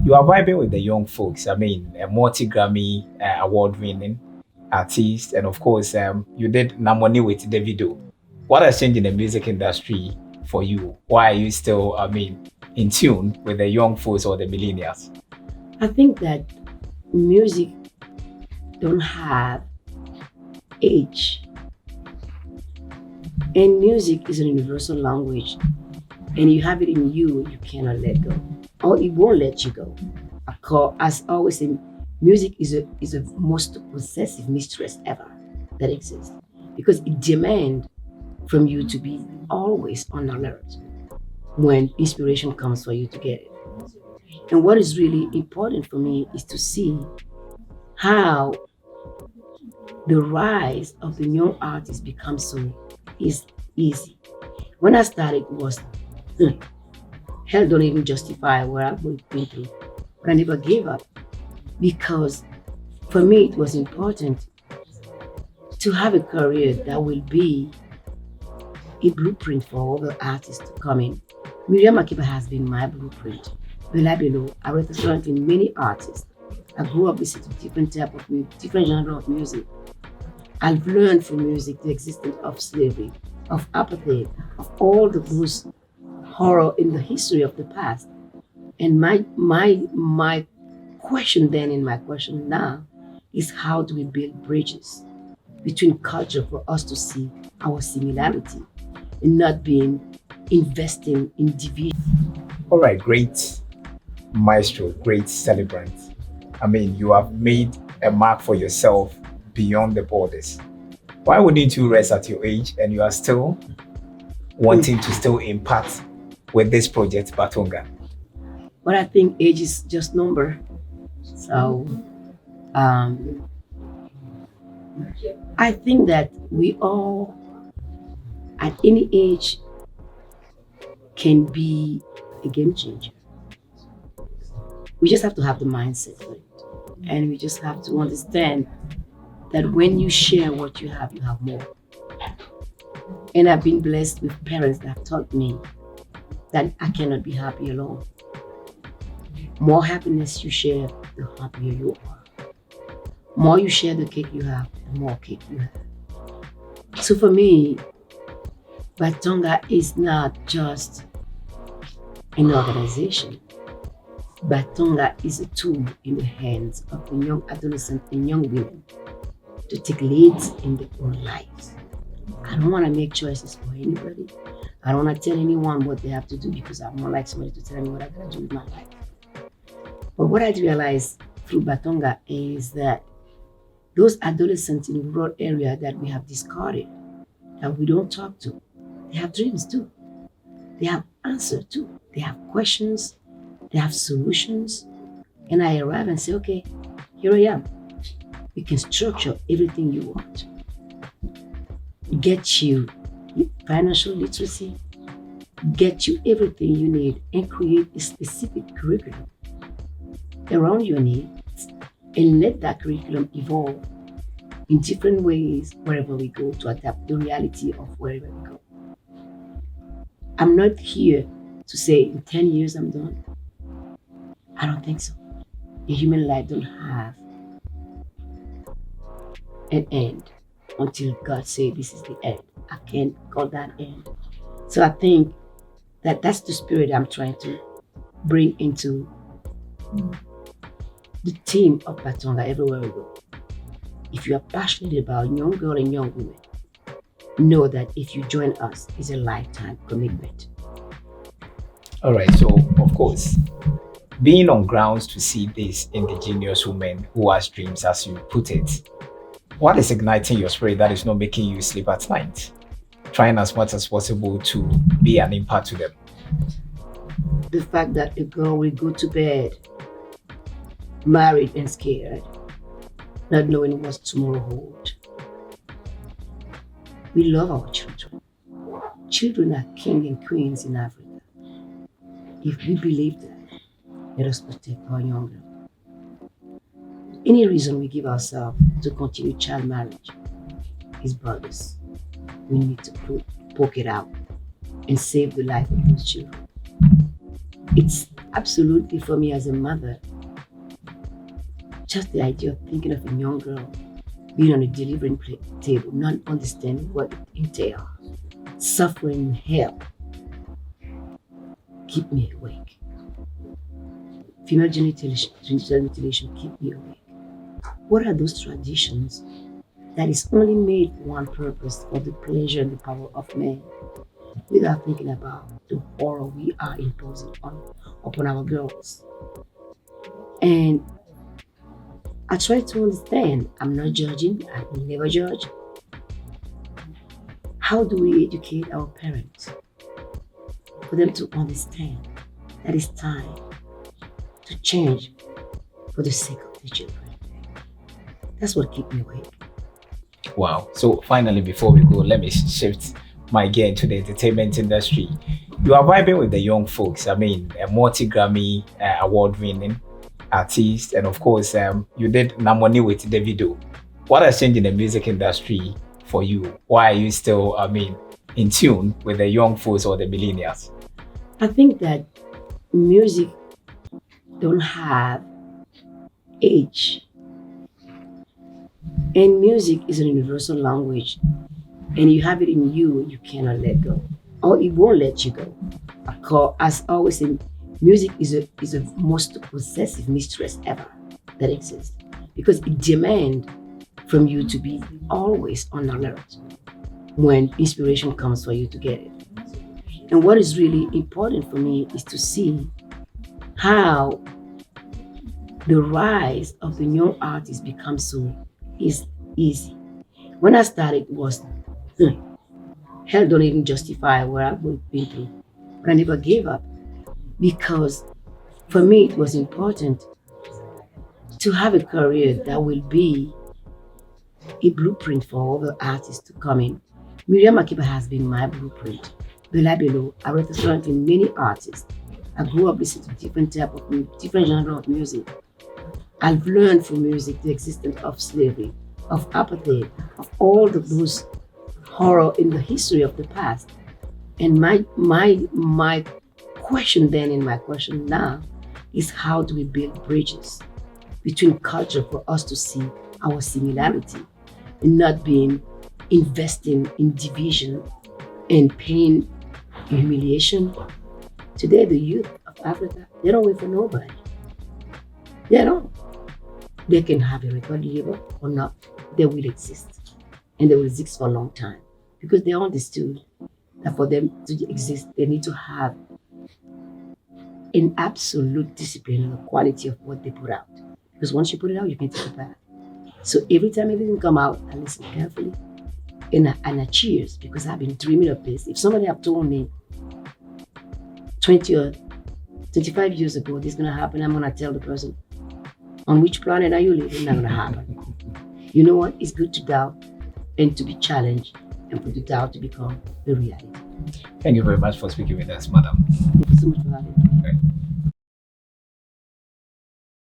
you are vibing with the young folks. I mean, a multi-Grammy award-winning artist, and of course, you did Namoni with Davido. What has changed in the music industry for you? Why are you still, I mean, in tune with the young folks or the millennials? I think that music don't have age, and music is a universal language, and you have it in you, you cannot let go, or it won't let you go. As always say, music is a most possessive mistress ever that exists because it demands from you to be always on alert when inspiration comes for you to get it. And what is really important for me is to see how the rise of the young artist becomes so is easy. When I started, it was hell don't even justify what I've been through, but I never gave up because for me it was important to have a career that will be a blueprint for other artists to come in. Miriam Makeba has been my blueprint. Bella Bello, I represented many artists. I grew up listening to different type of music, different genre of music. I've learned from music the existence of slavery, of apartheid, of all the most horror in the history of the past. And my question then and my question now is how do we build bridges between culture for us to see our similarity and not being investing in division. All right, great maestro, great celebrant. I mean, you have made a mark for yourself beyond the borders. Why wouldn't you rest at your age and you are still wanting to still impact with this project, Batonga? But I think age is just number. So um, I think that we all at any age can be a game changer. We just have to have the mindset for it. And we just have to understand that when you share what you have more. And I've been blessed with parents that have taught me that I cannot be happy alone. More happiness you share, the happier you are. More you share the cake you have, the more cake you have. So for me, Batonga is not just an organization. Batonga is a tool in the hands of the young adolescents and young women to take leads in their own lives. I don't want to make choices for anybody. I don't want to tell anyone what they have to do because I'm not like somebody to tell me what I gotta do with my life. But what I realized through Batonga is that those adolescents in the rural area that we have discarded, that we don't talk to, they have dreams too. They have answers too. They have questions. They have solutions. And I arrive and say, okay, here I am. We can structure everything you want. Get you financial literacy, get you everything you need, and create a specific curriculum around your needs and let that curriculum evolve in different ways wherever we go to adapt the reality of wherever we go. I'm not here to say in 10 years I'm done. I don't think so. A human life don't have an end until God say this is the end. I can't call that end. So I think that that's the spirit I'm trying to bring into the team of Batonga everywhere we go. If you are passionate about young girl and young women, know that if you join us, it's a lifetime commitment. All right, so of course, being on grounds to see these indigenous women who has dreams, as you put it, what is igniting your spirit that is not making you sleep at night? Trying as much as possible to be an impact to them. The fact that a girl will go to bed married and scared, not knowing what tomorrow holds. We love our children. Children are king and queens in Africa. If we believe that, let us protect our young girls. Any reason we give ourselves to continue child marriage is brothers. We need to poke it out and save the life of those children. It's Absolutely, for me as a mother, just the idea of thinking of a young girl being on a delivering table, not understanding what it entails, suffering hell, keep me awake. Female genital mutilation keep me awake. What are those traditions that is only made for one purpose, for the pleasure and the power of man, without thinking about the horror we are imposing upon our girls? And I try to understand. I'm not judging. I will never judge. How do we educate our parents for them to understand that it's time to change for the sake of the children? That's what keeps me awake. Wow. So finally, before we go, let me shift my gear into the entertainment industry. You are vibing with the young folks. I mean, a multi-Grammy award-winning artist, and of course, you did Namoni with Davido. What has changed in the music industry for you? Why are you still, in tune with the young folks or the millennials? I think that music don't have age. And music is an universal language, and you have it in you, you cannot let go, or it won't let you go. As always, say, music is a most possessive mistress ever that exists, because it demands from you to be always on alert when inspiration comes for you to get it. And what is really important for me is to see how the rise of the young artist becomes so easy. When I started, it was hell don't even justify what I've been through. But I never gave up, because for me it was important to have a career that will be a blueprint for all the artists to come in. Miriam Makeba has been my blueprint. Bella Bello, I represent in many artists. I grew up listening to different genre of music. I've learned from music the existence of slavery, of apartheid, of all those horror in the history of the past. And my question then and my question now is, how do we build bridges between culture for us to see our similarity and not being investing in division and pain and humiliation? Today, the youth of Africa, they don't wait for nobody. They don't. They can have a record label or not. They will exist. And they will exist for a long time, because they understood that for them to exist, they need to have an absolute discipline on the quality of what they put out. Because once you put it out, you can take it back. So every time everything come out, I listen carefully and I cheers, because I've been dreaming of this. If somebody have told me 20 or 25 years ago this is gonna happen, I'm gonna tell the person, on which planet are you living? Not gonna happen. You know what? It's good to doubt and to be challenged, and for the doubt to become the reality. Thank you very much for speaking with us, madam. Thank you so much for having me. Right.